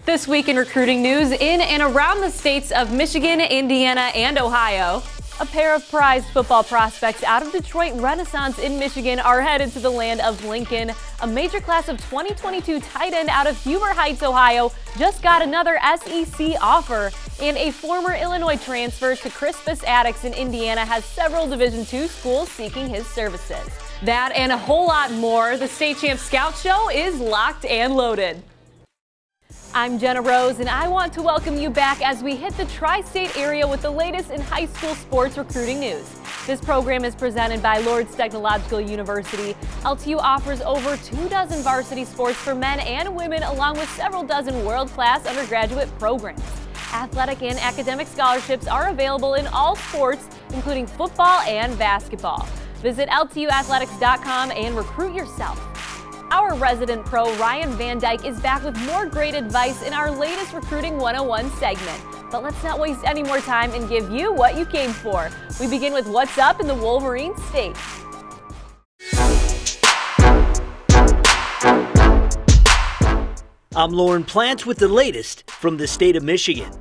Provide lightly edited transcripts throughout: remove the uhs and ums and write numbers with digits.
This week in recruiting news in and around the states of Michigan, Indiana, and Ohio. A pair of prized football prospects out of Detroit Renaissance in Michigan are headed to the land of Lincoln. A major class of 2022 tight end out of Huber Heights, Ohio just got another SEC offer. And a former Illinois transfer to Crispus Attucks in Indiana has several Division II schools seeking his services. That and a whole lot more. The State Champ Scout Show is locked and loaded. I'm Jenna Rose, and I want to welcome you back as we hit the tri-state area with the latest in high school sports recruiting news. This program is presented by Lourdes Technological University. LTU offers over 24 varsity sports for men and women, along with several dozen world-class undergraduate programs. Athletic and academic scholarships are available in all sports, including football and basketball. Visit LTUathletics.com and recruit yourself. Our resident pro, Ryan Van Dyke, is back with more great advice in our latest Recruiting 101 segment. But let's not waste any more time and give you what you came for. We begin with what's up in the Wolverine State. I'm Lauren Plant with the latest from the state of Michigan.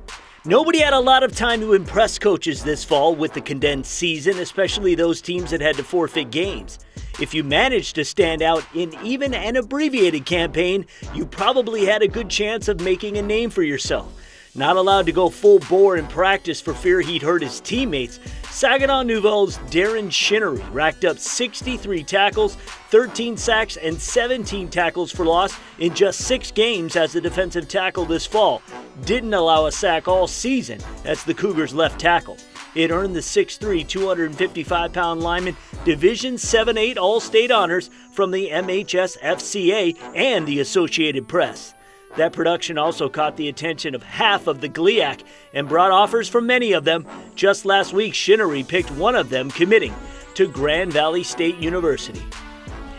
Nobody had a lot of time to impress coaches this fall with the condensed season, especially those teams that had to forfeit games. If you managed to stand out in even an abbreviated campaign, you probably had a good chance of making a name for yourself. Not allowed to go full bore in practice for fear he'd hurt his teammates, Saginaw Nouvel's Darren Shinnery racked up 63 tackles, 13 sacks, and 17 tackles for loss in just 6 games as a defensive tackle this fall. Didn't allow a sack all season as the Cougars' left tackle. It earned the 6'3", 255-pound lineman Division 7-8 All-State honors from the MHSFCA and the Associated Press. That production also caught the attention of half of the GLIAC and brought offers from many of them. Just last week, Shinnery picked one of them, committing to Grand Valley State University.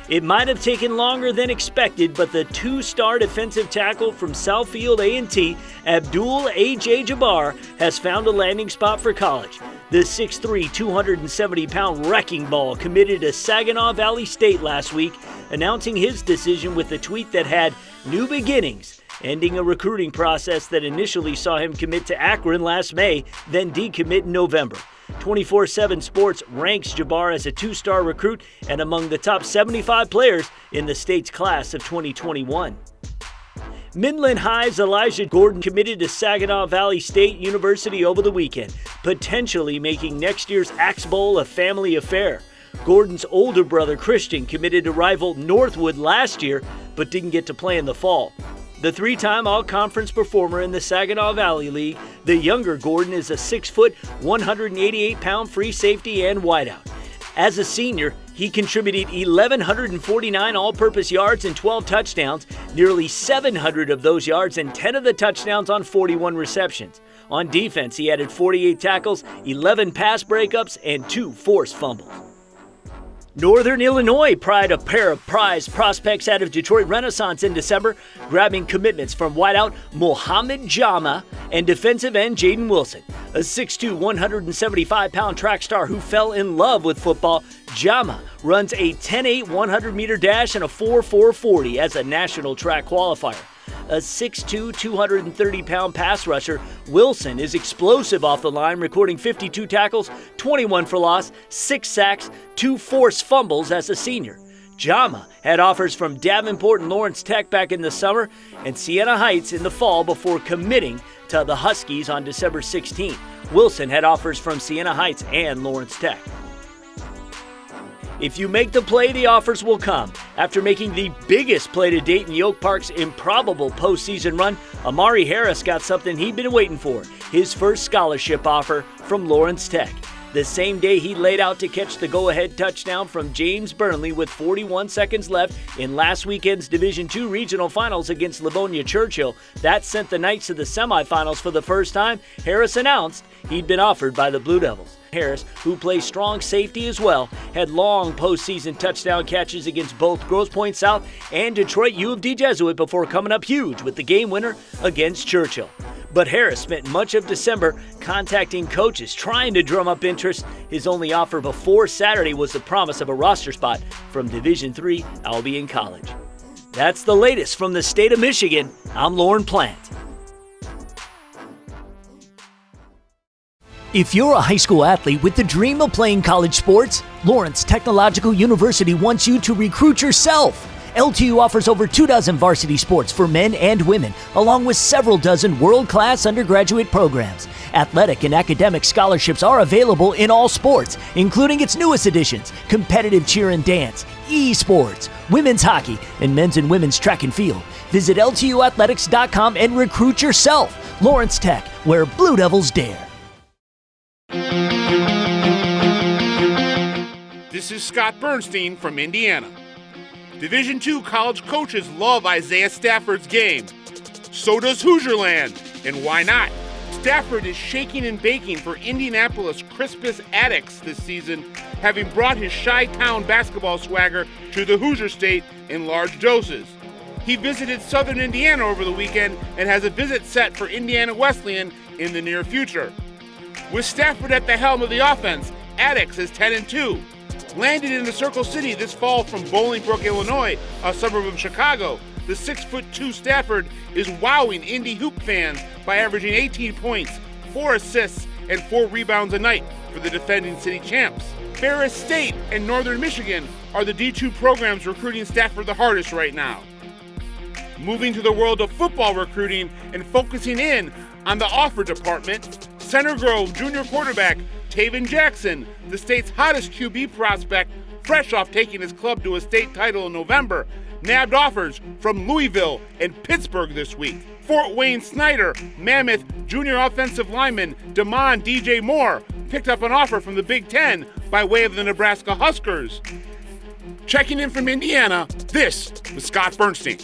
It might have taken longer than expected, but the 2-star defensive tackle from Southfield A&T, Abdul A.J. Jabbar, has found a landing spot for college. The 6'3", 270-pound wrecking ball committed to Saginaw Valley State last week, announcing his decision with a tweet that had "New beginnings," ending a recruiting process that initially saw him commit to Akron last May, then decommit in November. 24/7 Sports ranks Jabbar as a 2-star recruit and among the top 75 players in the state's class of 2021. Midland High's Elijah Gordon committed to Saginaw Valley State University over the weekend, potentially making next year's Axe Bowl a family affair. Gordon's older brother Christian committed to rival Northwood last year, but didn't get to play in the fall. The 3-time all-conference performer in the Saginaw Valley League, the younger Gordon is a 6-foot, 188-pound free safety and wideout. As a senior, he contributed 1,149 all-purpose yards and 12 touchdowns, nearly 700 of those yards and 10 of the touchdowns on 41 receptions. On defense, he added 48 tackles, 11 pass breakups, and 2 forced fumbles. Northern Illinois pried a pair of prize prospects out of Detroit Renaissance in December, grabbing commitments from wideout Mohamed Jama and defensive end Jaden Wilson. A 6'2", 175-pound track star who fell in love with football, Jama runs a 10.8 100-meter dash and a 4.4 40 as a national track qualifier. A 6'2", 230-pound pass rusher, Wilson is explosive off the line, recording 52 tackles, 21 for loss, 6 sacks, 2 forced fumbles as a senior. Jama had offers from Davenport and Lawrence Tech back in the summer and Siena Heights in the fall before committing to the Huskies on December 16th. Wilson had offers from Siena Heights and Lawrence Tech. If you make the play, the offers will come. After making the biggest play to date in Yoke Park's improbable postseason run, Amari Harris got something he'd been waiting for, his first scholarship offer from Lawrence Tech. The same day he laid out to catch the go-ahead touchdown from James Burnley with 41 seconds left in last weekend's Division II regional finals against Livonia Churchill, that sent the Knights to the semifinals for the first time. Harris announced he'd been offered by the Blue Devils. Harris, who plays strong safety as well, had long postseason touchdown catches against both Grosse Pointe South and Detroit U of D Jesuit before coming up huge with the game winner against Churchill. But Harris spent much of December contacting coaches, trying to drum up interest. His only offer before Saturday was the promise of a roster spot from Division III Albion College. That's the latest from the state of Michigan. I'm Lauren Plant. If you're a high school athlete with the dream of playing college sports, Lawrence Technological University wants you to recruit yourself. LTU offers over 24 varsity sports for men and women, along with several dozen world-class undergraduate programs. Athletic and academic scholarships are available in all sports, including its newest additions, competitive cheer and dance, esports, women's hockey, and men's and women's track and field. Visit LTUathletics.com and recruit yourself. Lawrence Tech, where Blue Devils dare. This is Scott Bernstein from Indiana. Division II college coaches love Isaiah Stafford's game. So does Hoosierland, and why not? Stafford is shaking and baking for Indianapolis Crispus Attucks this season, having brought his Chi-Town basketball swagger to the Hoosier State in large doses. He visited Southern Indiana over the weekend and has a visit set for Indiana Wesleyan in the near future. With Stafford at the helm of the offense, Attucks is 10-2. Landed in the Circle City this fall from Bolingbrook, Illinois, a suburb of Chicago, the 6'2" Stafford is wowing Indy hoop fans by averaging 18 points, 4 assists, and 4 rebounds a night for the defending city champs. Ferris State and Northern Michigan are the D2 programs recruiting Stafford the hardest right now. Moving to the world of football recruiting and focusing in on the offer department, Center Grove junior quarterback Taven Jackson, the state's hottest QB prospect, fresh off taking his club to a state title in November, nabbed offers from Louisville and Pittsburgh this week. Fort Wayne Snyder, Mammoth junior offensive lineman Damon DJ Moore picked up an offer from the Big Ten by way of the Nebraska Huskers. Checking in from Indiana, this was Scott Bernstein.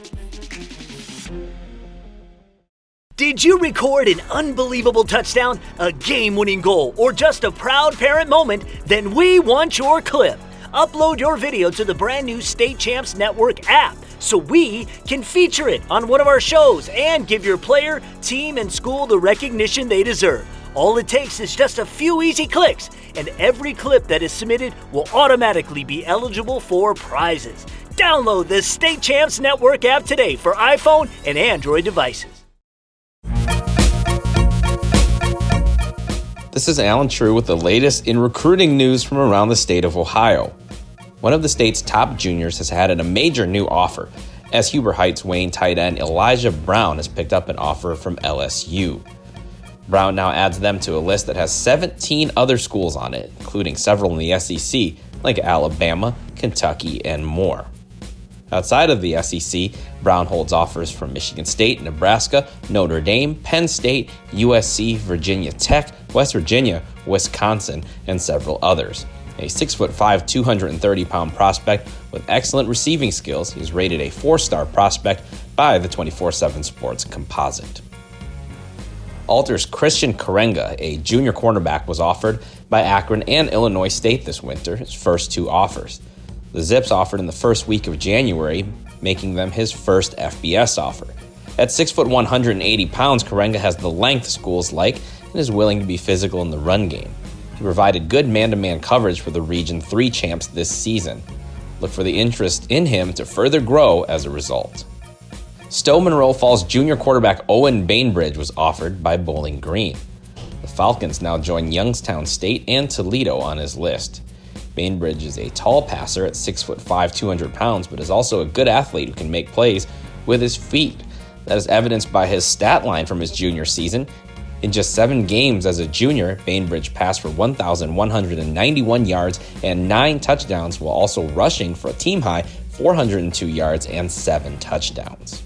Did you record an unbelievable touchdown, a game-winning goal, or just a proud parent moment? Then we want your clip. Upload your video to the brand new State Champs Network app so we can feature it on one of our shows and give your player, team, and school the recognition they deserve. All it takes is just a few easy clicks, and every clip that is submitted will automatically be eligible for prizes. Download the State Champs Network app today for iPhone and Android devices. This is Alan True with the latest in recruiting news from around the state of Ohio. One of the state's top juniors has had a major new offer, as Huber Heights Wayne tight end Elijah Brown has picked up an offer from LSU. Brown now adds them to a list that has 17 other schools on it, including several in the SEC, like Alabama, Kentucky, and more. Outside of the SEC, Brown holds offers from Michigan State, Nebraska, Notre Dame, Penn State, USC, Virginia Tech, West Virginia, Wisconsin, and several others. A 6'5", 230-pound prospect with excellent receiving skills, he's rated a 4-star prospect by the 24/7 Sports Composite. Alter's Christian Karenga, a junior cornerback, was offered by Akron and Illinois State this winter, his first 2 offers. The Zips offered in the first week of January, making them his first FBS offer. At 6', 180 pounds, Karenga has the length schools like and is willing to be physical in the run game. He provided good man-to-man coverage for the Region 3 champs this season. Look for the interest in him to further grow as a result. Stowe Monroe Falls junior quarterback Owen Bainbridge was offered by Bowling Green. The Falcons now join Youngstown State and Toledo on his list. Bainbridge is a tall passer at 6'5", 200 pounds, but is also a good athlete who can make plays with his feet. That is evidenced by his stat line from his junior season. In just 7 games as a junior, Bainbridge passed for 1,191 yards and 9 touchdowns, while also rushing for a team-high 402 yards and 7 touchdowns.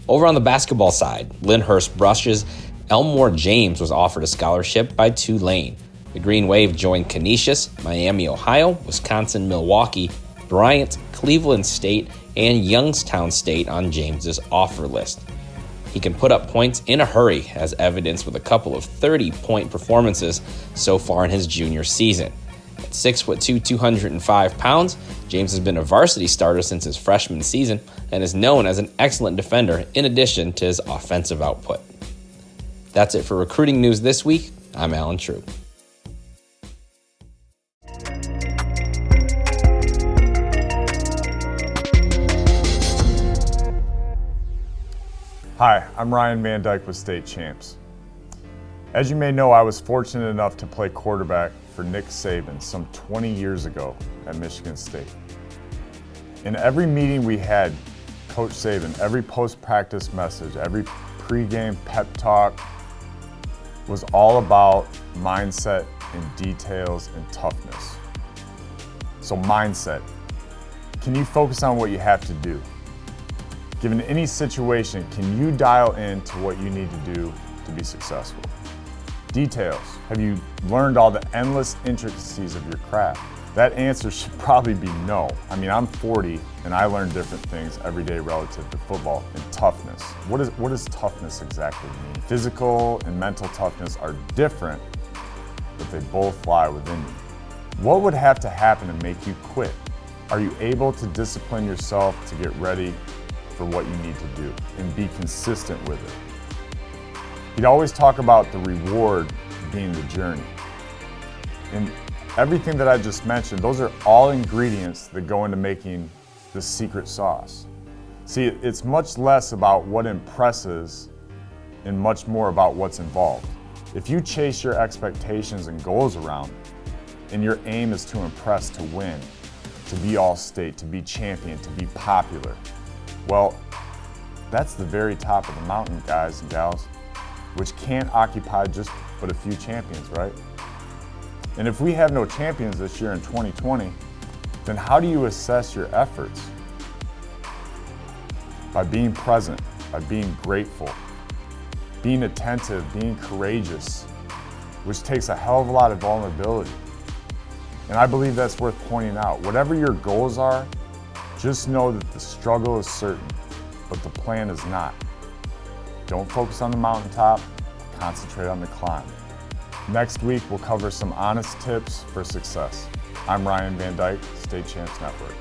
Over on the basketball side, Lyndhurst Brush's Elmore James was offered a scholarship by Tulane. The Green Wave joined Canisius, Miami, Ohio, Wisconsin, Milwaukee, Bryant, Cleveland State, and Youngstown State on James's offer list. He can put up points in a hurry, as evidenced with a couple of 30-point performances so far in his junior season. At 6'2", 205 pounds, James has been a varsity starter since his freshman season and is known as an excellent defender in addition to his offensive output. That's it for recruiting news this week. I'm Alan True. Hi, I'm Ryan Van Dyke with State Champs. As you may know, I was fortunate enough to play quarterback for Nick Saban some 20 years ago at Michigan State. In every meeting we had, Coach Saban, every post-practice message, every pregame pep talk was all about mindset and details and toughness. So mindset, can you focus on what you have to do? Given any situation, can you dial into what you need to do to be successful? Details, have you learned all the endless intricacies of your craft? That answer should probably be no. I mean, I'm 40 and I learn different things every day relative to football. And toughness, what does toughness exactly mean? Physical and mental toughness are different, but they both lie within you. What would have to happen to make you quit? Are you able to discipline yourself to get ready for what you need to do and be consistent with it? You'd always talk about the reward being the journey. And everything that I just mentioned, those are all ingredients that go into making the secret sauce. See, it's much less about what impresses and much more about what's involved. If you chase your expectations and goals around, and your aim is to impress, to win, to be all-state, to be champion, to be popular, well, that's the very top of the mountain, guys and gals, which can't occupy just but a few champions, right? And if we have no champions this year in 2020, then how do you assess your efforts? By being present, by being grateful, being attentive, being courageous, which takes a hell of a lot of vulnerability. And I believe that's worth pointing out. Whatever your goals are, just know that the struggle is certain, but the plan is not. Don't focus on the mountaintop, concentrate on the climb. Next week, we'll cover some honest tips for success. I'm Ryan Van Dyke, State Champs Network.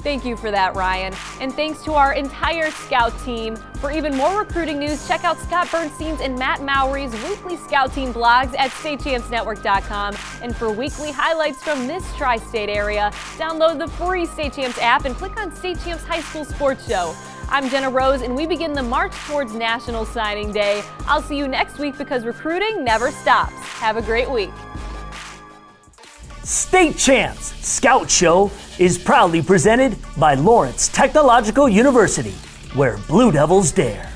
Thank you for that, Ryan. And thanks to our entire Scout team. For even more recruiting news, check out Scott Bernstein's and Matt Mowry's weekly Scout team blogs at statechampsnetwork.com. And for weekly highlights from this tri-state area, download the free State Champs app and click on State Champs High School Sports Show. I'm Jenna Rose, and we begin the march towards National Signing Day. I'll see you next week because recruiting never stops. Have a great week. State Champs Scout Show is proudly presented by Lawrence Technological University, where Blue Devils dare.